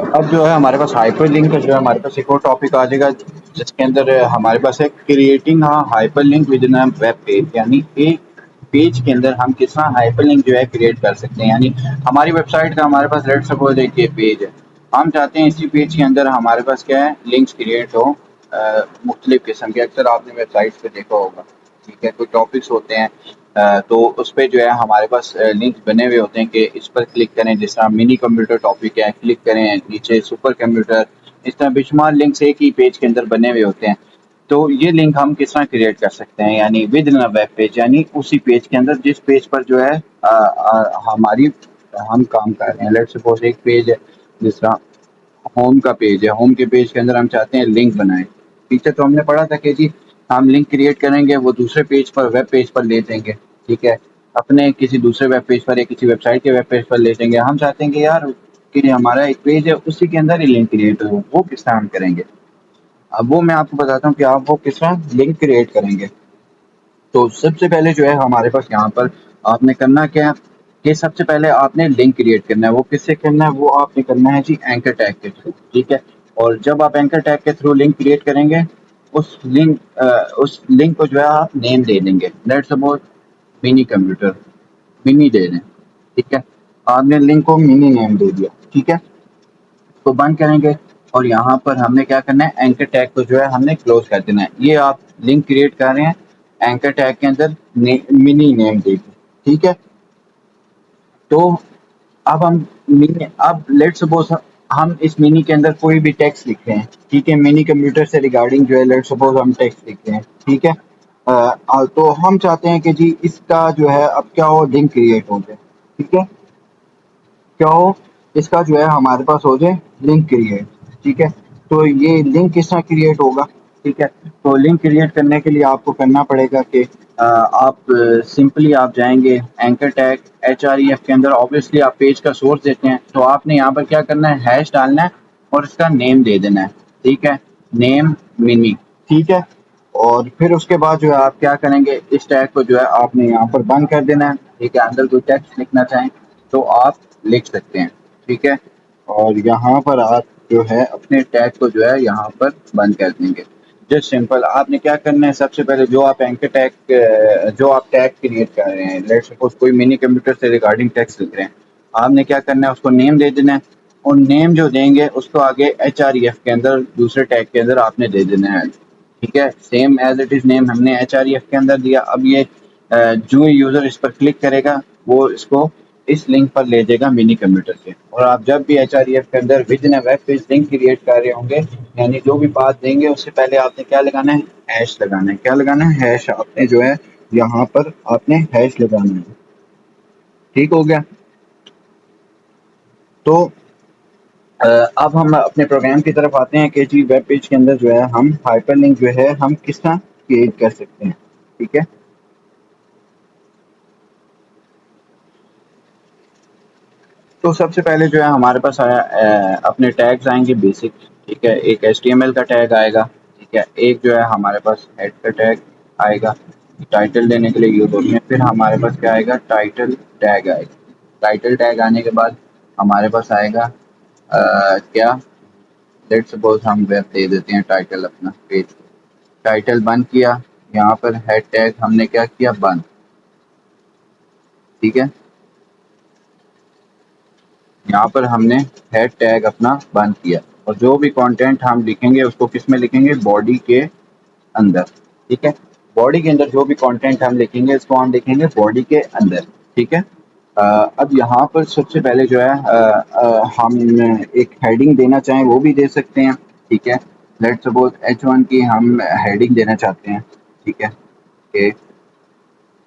अब जो है हमारे पास हाइपरलिंक जो है हमारे पास एक और टॉपिक आ जाएगा जिसके अंदर हमारे पास है creating hyperlink with in a web page, यानी एक पेज के अंदर हम किस तरह हाइपरलिंक जो है क्रिएट कर सकते हैं। यानी हमारी वेबसाइट का हमारे पास लेट्स सपोज एक ये पेज है, हम चाहते हैं इसी पेज के अंदर हमारे पास क्या है लिंक्स क्रिएट हो मुख्तलिफ किस्म के। अक्सर आपने वेबसाइट्स पे देखा होगा, ठीक है, कोई टॉपिक्स होते हैं तो उस पे जो है हमारे पास लिंक्स बने हुए होते हैं कि इस पर क्लिक करें। जिस तरह मिनी कंप्यूटर टॉपिक है, क्लिक करें, नीचे सुपर कंप्यूटर, इस तरह बेशुमार लिंक्स एक ही पेज के अंदर बने हुए होते हैं। तो ये लिंक हम किस तरह क्रिएट कर सकते हैं, यानी with in a web page, यानी उसी पेज के अंदर जिस पेज पर जो है हमारी हम काम कर रहे हैं। लेट्स सपोज एक पेज है, जिस तरह होम का पेज है, होम के पेज के अंदर हम चाहते हैं लिंक बनाएं। पीछे तो हमने पढ़ा था कि जी हम लिंक क्रिएट करेंगे, वो दूसरे पेज पर वेब पेज पर ले देंगे, ठीक है, अपने किसी दूसरे वेब पेज पर या किसी वेबसाइट के वेब पेज पर ले देंगे। हम चाहते हैं कि यार कि हमारा एक पेज है उसी के अंदर ही लिंक क्रिएट हो, वो किस तरह हम करेंगे। अब वो मैं आपको बताता हूँ कि आप वो किस तरह लिंक क्रिएट करेंगे। तो सबसे पहले जो है हमारे पास यहाँ पर आपने करना क्या है कि सबसे पहले आपने लिंक क्रिएट करना है। वो किससे करना है, वो आपने करना है जी एंकर टैग के थ्रू, ठीक है। और जब आप एंकर टैग के थ्रू लिंक क्रिएट करेंगे, उस लिंक को जो है आप नेम दे देंगे। Let's suppose mini computer, mini दे दें, ठीक है। आपने लिंक को मिनी नेम दे दिया, ठीक है। तो बंद करेंगे और यहाँ पर हमने क्या करना है, एंकर टैग को जो है हमने क्लोज कर देना है। ये आप लिंक क्रिएट कर रहे हैं एंकर टैग के अंदर मिनी नेम देके, ठीक है। तो अब हम मिनी, अब लेट्स सपोज हम इस मिनी के अंदर कोई भी टेक्स्ट लिख रहे हैं, ठीक है, मिनी कंप्यूटर से रिगार्डिंग जो है लेट्स सपोज हम टेक्स्ट लिख रहे हैं, ठीक है। तो हम चाहते हैं कि जी इसका जो है अब क्या हो, लिंक क्रिएट हो जाए, ठीक है। क्या हो, इसका जो है हमारे पास हो जाए लिंक क्रिएट, ठीक है। तो ये लिंक किस तरह क्रिएट होगा, ठीक है। तो लिंक क्रिएट करने के लिए आपको करना पड़ेगा कि आप सिंपली आप जाएंगे एंकर टैग HREF के अंदर, ऑब्वियसली आप पेज का सोर्स देते हैं तो आपने यहाँ पर क्या करना है, हैश डालना है और इसका नेम दे देना है, ठीक है, नेम मिनी, ठीक है। और फिर उसके बाद जो है आप क्या करेंगे, इस टैग को जो है आपने यहाँ पर बंद कर देना है, ठीक है। अंदर कोई टेक्स्ट लिखना चाहें तो आप लिख सकते हैं, ठीक है। और यहाँ पर आप जो है अपने टैग को जो है यहाँ पर बंद कर देंगे। जस्ट सिंपल आपने क्या करना है, सबसे पहले जो आप एंकर टैग जो आप टैग क्रिएट कर रहे हैं, लेट्स सपोज कोई मिनी कंप्यूटर से रिगार्डिंग टेक्स्ट लिख रहे हैं, आपने क्या करना है, उसको नेम दे देना है। और नेम जो देंगे उसको आगे HREF के अंदर दूसरे टैग के अंदर आपने दे देना है, ठीक है। Same as it is name हमने HREF के अंदर दिया। अब ये जो यूजर इस पर क्लिक करेगा वो इसको इस लिंक पर ले जाएगा मिनी कंप्यूटर के। और आप जब भी HREF के अंदर with in web page link create कर रहे होंगे, यानी जो भी बात देंगे उससे पहले आपने क्या लगाना है, हैश लगाना है। क्या लगाना है, हैश आपने जो है यहाँ पर आपने हैश लगाना है, ठीक हो गया। तो अब हम अपने प्रोग्राम की तरफ आते हैं कि जी वेब पेज के अंदर जो है हम हाइपरलिंक जो है हम किस तरह क्रिएट कर सकते हैं, ठीक है। तो सबसे पहले जो है हमारे पास अपने टैग्स आएंगे बेसिक, ठीक है। एक HTML का टैग आएगा, ठीक है। एक जो है हमारे पास हेड का टैग आएगा, टाइटल देने के लिए यूज होती है। फिर हमारे पास क्या आएगा, टाइटल टैग आएगा। टाइटल टैग आने के बाद हमारे पास आएगा क्या, लेट्स सपोज हम वेब दे देते हैं टाइटल अपना पेज, टाइटल बंद किया। यहाँ पर हेड टैग हमने क्या किया, बंद, ठीक है। यहाँ पर हमने हेड टैग अपना बंद किया और जो भी कंटेंट हम लिखेंगे उसको किस में लिखेंगे, बॉडी के अंदर, ठीक है। बॉडी के अंदर जो भी कंटेंट हम लिखेंगे इसको हम लिखेंगे बॉडी के अंदर, ठीक है। अब यहाँ पर सबसे पहले जो है हम एक हेडिंग देना चाहें वो भी दे सकते हैं, ठीक है। लेट्स सपोज H1 की हम हेडिंग देना चाहते हैं, ठीक है, कि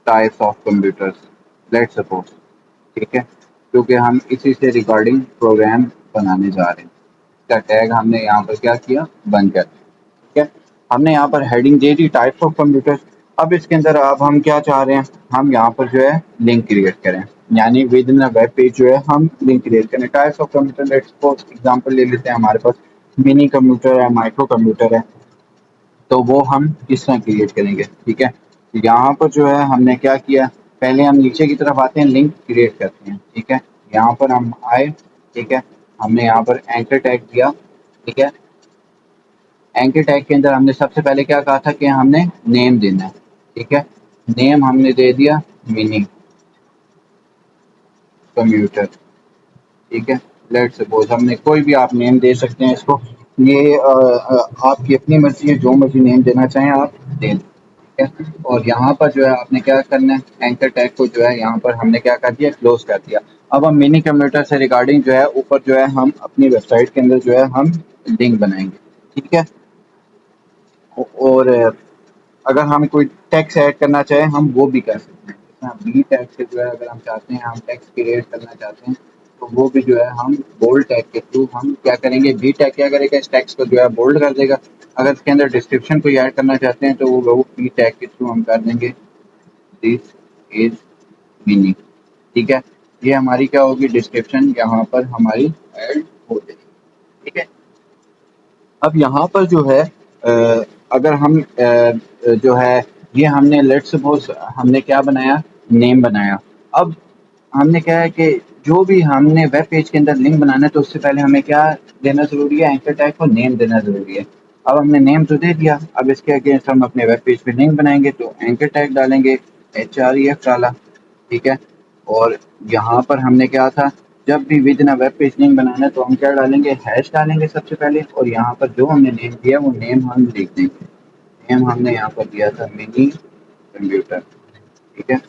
types of computers, let's suppose, ठीक है, क्योंकि हम इसी से रिगार्डिंग प्रोग्राम बनाने जा रहे हैं। इसका टैग हमने यहाँ पर क्या किया, बंद कर दिया, ठीक है। हमने यहाँ पर heading they the types of computers. अब इसके अंदर अब हम क्या चाह रहे हैं, हम यहाँ पर जो है लिंक क्रिएट करें, यानी विद इन वेब पेज जो है हम लिंक क्रिएट करें। Types of computer let's suppose example ले लेते हैं, हमारे पास मिनी कंप्यूटर है, माइक्रो कंप्यूटर है। तो वो हम किस तरह क्रिएट करेंगे, ठीक है। यहाँ पर जो है हमने क्या किया, पहले हम नीचे की तरफ आते हैं, लिंक क्रिएट करते हैं, ठीक है। यहाँ पर हम आए, ठीक है, हमने यहाँ पर एंकर टैग दिया। ठीक है, एंकर टैग के अंदर हमने सबसे पहले क्या कहा था कि हमने नेम देना है। ठीक है, नेम हमने दे दिया मिनी कंप्यूटर। ठीक है, लेट्स सपोज हमने कोई भी आप नेम दे सकते हैं इसको। ये आपकी अपनी मर्जी है, जो मर्जी नेम देना चाहें आप दे दें। ठीक है, और यहाँ पर जो है आपने क्या करना है, एंकर टैग को जो है यहाँ पर हमने क्या कर दिया, क्लोज कर दिया। अब हम मिनी कंप्यूटर से रिगार्डिंग जो है ऊपर जो है हम अपनी वेबसाइट के अंदर जो है हम लिंक बनाएंगे। ठीक है, और अगर हम कोई टेक्स्ट ऐड करना चाहें हम वो भी कर सकते हैं। जैसे हम बी टैग से जो है अगर हम चाहते हैं हम टेक्स्ट क्रिएट करना चाहते हैं तो वो भी जो है हम बोल्ड टैग के थ्रू हम क्या करेंगे, बी टैग क्या करेगा, इस टेक्स्ट को जो है बोल्ड कर देगा। अगर इसके अंदर डिस्क्रिप्शन को ऐड करना चाहते हैं तो वो बी टैग के थ्रू हम कर देंगे दिस इज मीनिंग। ठीक है, ये हमारी क्या होगी, डिस्क्रिप्शन यहाँ पर हमारी ऐड हो जाएगी। ठीक है, अब यहाँ पर जो है अगर हम जो है ये हमने लेट्स सपोज हमने क्या बनाया, नेम बनाया। अब हमने क्या है कि जो भी हमने वेब पेज के अंदर लिंक बनाना है तो उससे पहले हमें क्या देना ज़रूरी है, एंकर टैग को नेम देना ज़रूरी है। अब हमने नेम तो दे दिया, अब इसके अगेंस्ट हम अपने वेब पेज पे लिंक बनाएंगे तो एंकर टैग डालेंगे, HREF डाला। ठीक है, और यहाँ पर हमने क्या था, जब भी within web page link बनाना है तो हम क्या डालेंगे, हैश डालेंगे सबसे पहले, और यहाँ पर जो हमने नेम दिया वो नेम हम लिख देंगे। नेम हमने यहाँ पर दिया था मिनी कंप्यूटर। ठीक है,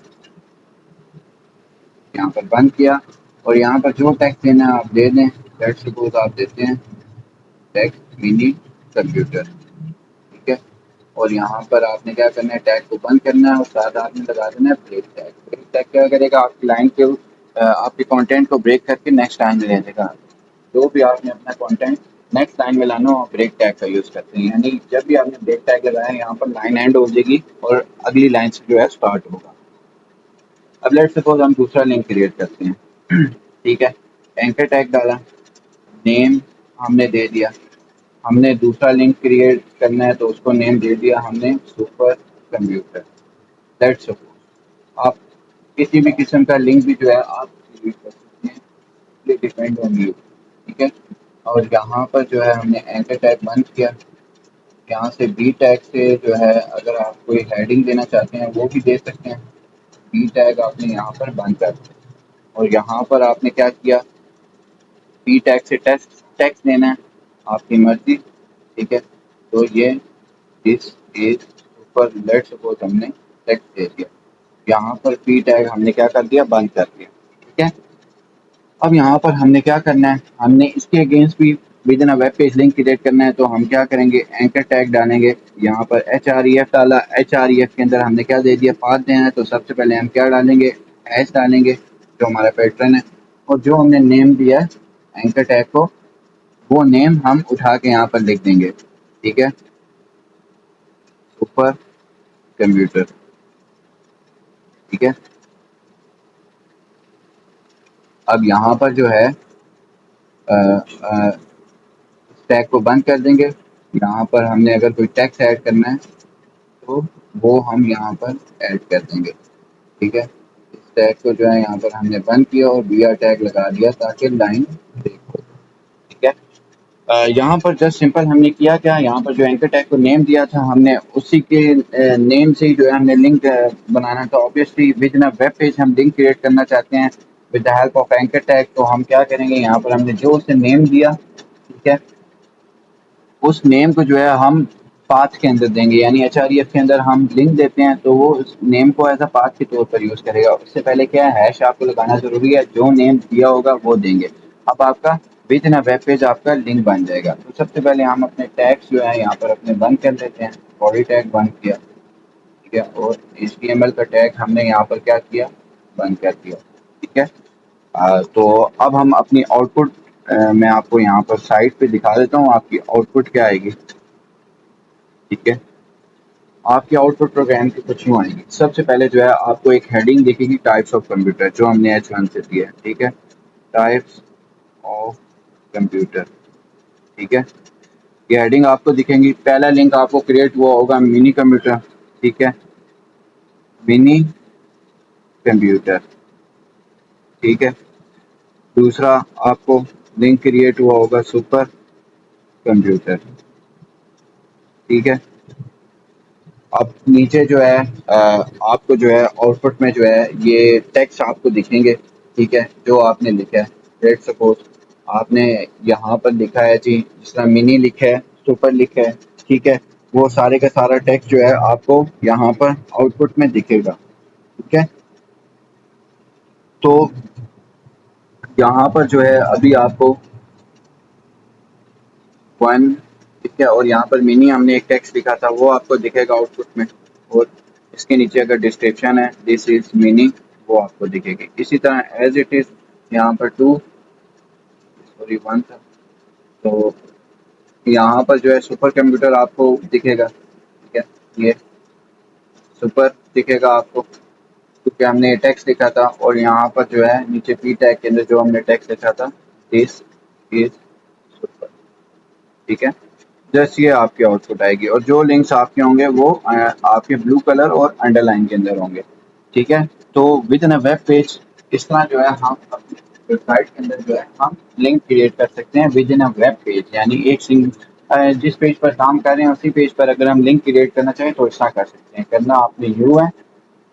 यहाँ पर बंद किया, और यहाँ पर जो टेक्स्ट देना है आप दे दें। लेट्स सपोज आप देते हैं टेक्स्ट मिनी कंप्यूटर। ठीक है, और यहाँ पर आपने क्या करना है, टैग को बंद करना है और साथ आपने लगा देना है ब्रेक टैग। ब्रेक टैग क्या करेगा, आपकी लाइन के आपके कंटेंट को ब्रेक करके नेक्स्ट लाइन में ले जाएगा। जो भी आपने अपना कंटेंट नेक्स्ट लाइन में लाना हो ब्रेक टैग का यूज़ करते हैं, यानी जब भी आपने ब्रेक टैग लगाया यहाँ पर लाइन एंड हो जाएगी और अगली लाइन से जो है स्टार्ट होगा। अब लेट्स सपोज हम दूसरा लिंक क्रिएट करते हैं। ठीक है, एंकर टैग डाला, नेम हमने दे दिया। हमने दूसरा लिंक क्रिएट करना है तो उसको नेम दे दिया हमने सुपर कंप्यूटर। लेट्स सपोज आप किसी भी किस्म का लिंक भी जो है आप क्रिएट कर सकते हैं, ये डिपेंड ऑन यू। ठीक है, और यहाँ पर जो है हमने एंकर टैग बंद किया। यहाँ से बी टैग से जो है अगर आप कोई हेडिंग देना चाहते हैं वो भी दे सकते हैं। बी टैग आपने यहाँ पर बंद कर दिया, और यहाँ पर आपने क्या किया, बी टैग से टेक्स्ट टेक्स्ट देना है, आपकी मर्जी। ठीक है, तो ये दिस इज ऊपर लेट्स सपोज हमने टेक्स्ट दे दिया, यहाँ पर बी टैग हमने क्या कर दिया, बंद कर दिया। ठीक है, अब यहाँ पर हमने क्या करना है, हमने इसके अगेंस्ट भी within web page link create करना है तो हम क्या करेंगे, एंकर टैग डालेंगे। यहाँ पर HREF डाला, HREF के अंदर हमने क्या दे दिया, पाथ देना है तो सबसे पहले हम क्या डालेंगे, हैश डालेंगे जो हमारा पैटर्न है, और जो हमने नेम दिया है एंकर टैग को वो नेम हम उठा के यहाँ पर लिख देंगे। ठीक है, सुपर कंप्यूटर। ठीक है, अब यहाँ पर जो है टैग को बंद कर देंगे। यहाँ पर हमने अगर कोई टेक्स्ट ऐड करना है तो वो हम यहाँ पर ऐड कर देंगे। ठीक है, इस टैग को जो है यहाँ पर हमने बंद किया और BR टैग लगा दिया ताकि लाइन ब्रेक हो। ठीक है, यहाँ पर जस्ट सिंपल हमने किया क्या, यहाँ पर जो एंकर टैग को नेम दिया था हमने उसी के नेम से ही जो है हमने लिंक बनाना था। Obviously with in web page हम लिंक क्रिएट करना चाहते हैं with the help of anchor tag, तो हम क्या करेंगे, यहाँ पर हमने जो उसे नेम दिया, ठीक है, उस नेम को जो है हम पाथ के अंदर देंगे, यानी HREF के अंदर हम लिंक देते हैं तो वो उस नेम को एज अ पाथ के तौर पर यूज़ करेगा। उससे पहले क्या है, हैश आपको लगाना ज़रूरी है, जो नेम दिया होगा वो देंगे। अब आपका विद इन वेब पेज आपका लिंक बन जाएगा। तो सबसे पहले हम अपने टैग्स जो है यहाँ पर अपने बंद कर देते हैं। बॉडी टैग बंद किया, ठीक है, और HTML का टैग हमने यहाँ पर क्या किया, बंद कर दिया। ठीक है, तो अब हम अपनी आउटपुट मैं आपको यहाँ पर साइट पे दिखा देता हूँ आपकी आउटपुट क्या आएगी। ठीक है, आपकी आउटपुट प्रोग्राम की कुछ यूँ आएगी। सबसे पहले जो है आपको एक हेडिंग दिखेगी, टाइप्स ऑफ कंप्यूटर, जो हमने H1 से दिया है। ठीक है, टाइप्स ऑफ कंप्यूटर। ठीक है, ये हेडिंग आपको दिखेंगी। पहला लिंक आपको क्रिएट हुआ होगा मिनी कंप्यूटर। ठीक है, मिनी कंप्यूटर। ठीक है, दूसरा आपको लिंक क्रिएट हुआ होगा सुपर कंप्यूटर। ठीक है, अब नीचे जो है आपको जो है आउटपुट में जो है ये टेक्स्ट आपको दिखेंगे। ठीक है, जो आपने लिखा है, लेट सपोज आपने यहाँ पर लिखा है जी, जिस तरह मिनी लिखा है, सुपर लिखा है। ठीक है, वो सारे का सारा टेक्स्ट जो है आपको यहाँ पर आउटपुट में दिखेगा। ठीक है, तो यहाँ पर जो है अभी आपको वन, ठीक है, और यहाँ पर मिनी हमने एक टेक्स्ट लिखा था वो आपको दिखेगा आउटपुट में, और इसके नीचे अगर डिस्क्रिप्शन है दिस इज मिनी, वो आपको दिखेगी। इसी तरह एज इट इज यहाँ पर टू, सॉरी वन था, तो यहाँ पर जो है सुपर कंप्यूटर आपको दिखेगा। ठीक है, ये सुपर दिखेगा आपको क्योंकि हमने टेक्स्ट लिखा था, और यहाँ पर जो है नीचे पी टैग के अंदर जो हमने टेक्स्ट लिखा था दिस इज सुपर। ठीक है, जस्ट ये आपकी आउटपुट आएगी, और जो लिंक्स आपके होंगे वो आपके ब्लू कलर और अंडरलाइन के अंदर होंगे। ठीक है, तो with in a web page इस तरह जो है हम अपनी वेबसाइट के अंदर जो है हम लिंक क्रिएट कर सकते हैं with in a web page, यानी एक जिस पेज पर काम कर रहे हैं उसी पेज पर अगर हम लिंक क्रिएट करना चाहें तो इस तरह कर सकते हैं। करना आपने यूँ है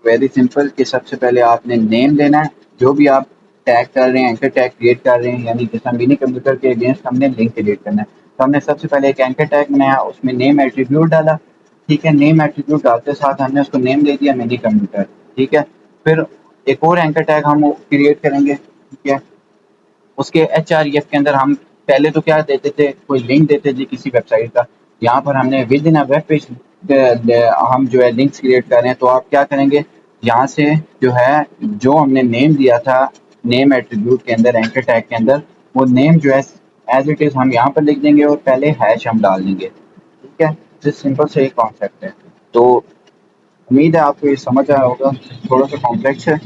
वेरी सिंपल कि सबसे पहले आपने नेम देना है, जो भी आप टैग कर रहे हैं, एंकर टैग क्रिएट कर रहे हैं, यानी जैसा मिनी कंप्यूटर के अगेंस्ट हमने लिंक क्रिएट करना है, तो हमने सबसे पहले एक एंकर टैग बनाया, उसमें नेम एट्रीब्यूट डाला। ठीक है, नेम एट्रीब्यूट डालते साथ हमने उसको नेम दे दिया मिनी कंप्यूटर। ठीक है, फिर एक और एंकर टैग हम क्रिएट करेंगे। ठीक है, उसके एचआरईएफ के अंदर हम पहले तो क्या देते थे, कोई लिंक देते थे किसी वेबसाइट का, यहाँ पर हमने with in a web page हम जो है लिंक्स क्रिएट कर रहे हैं, तो आप क्या करेंगे, यहाँ से जो है जो हमने नेम दिया था नेम एट्रीब्यूट के अंदर एंकर टैग के अंदर, वो नेम जो है एज इट इज हम यहाँ पर लिख देंगे और पहले हैश हम डाल देंगे। ठीक है, जिस सिंपल से एक कॉन्सेप्ट है, तो उम्मीद है आपको ये समझ आया होगा, थोड़ा सा कॉम्प्लेक्स है।